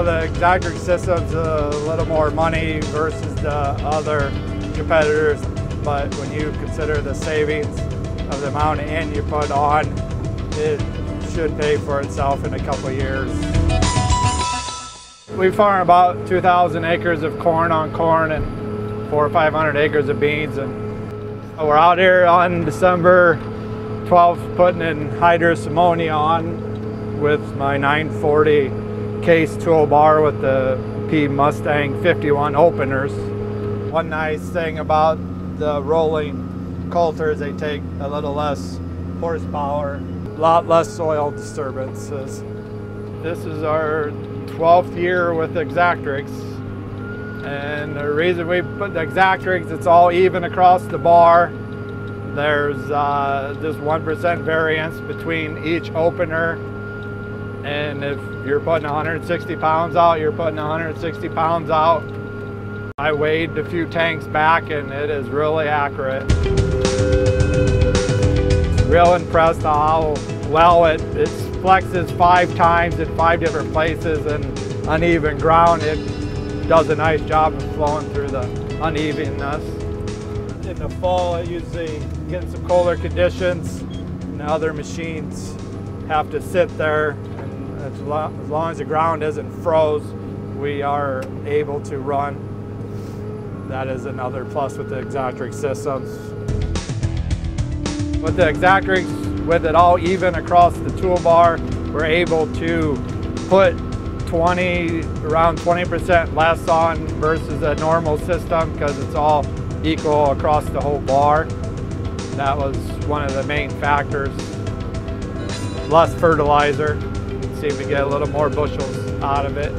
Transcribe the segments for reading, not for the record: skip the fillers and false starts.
the Exactrix system's a little more money versus the other competitors, but when you consider the savings of the amount of N you put on, it should pay for itself in a couple of years. We farm about 2,000 acres of corn on corn and 400 or 500 acres of beans, and we're out here on December 12th putting in hydrous ammonia on with my 940 case toolbar with the P Mustang 51 openers. One nice thing about the rolling coulters, they take a little less horsepower, a lot less soil disturbances. This is our 12th year with Exactrix, and the reason we put the Exactrix, it's all even across the bar. There's just 1% variance between each opener, and if you're putting 160 pounds out, you're putting 160 pounds out. I weighed a few tanks back and it is really accurate. Real impressed how well it flexes 5 times in 5 different places, and uneven ground, it does a nice job of flowing through the unevenness. In the fall, it usually gets some colder conditions, and the other machines have to sit there, and as long as the ground isn't froze, we are able to run. That is another plus with the Exactrix systems. With the Exactrix, with it all even across the toolbar, we're able to put around 20% less on versus a normal system because it's all equal across the whole bar. That was one of the main factors. Less fertilizer, seem to get a little more bushels out of it.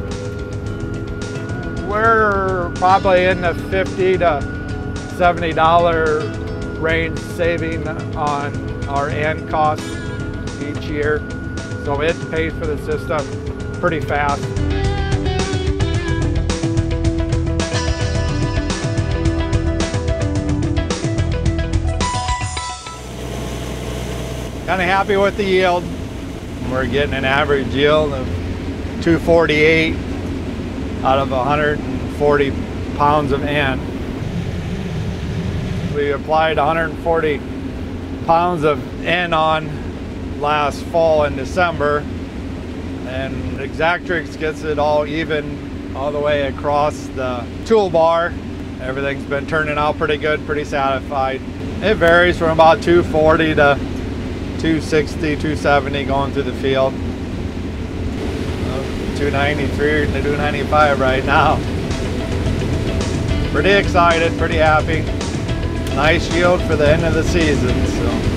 We're probably in the $50 to $70 range saving on our end costs each year. So it pays for the system pretty fast. Kind of happy with the yield. We're getting an average yield of 248 out of 140 pounds of N. We applied 140 pounds of N on last fall in December, and Exactrix gets it all even all the way across the toolbar. Everything's been turning out pretty good, pretty satisfied. It varies from about 240 to 260, 270 going through the field. 293 to 295 right now. Pretty excited, pretty happy. Nice yield for the end of the season. So.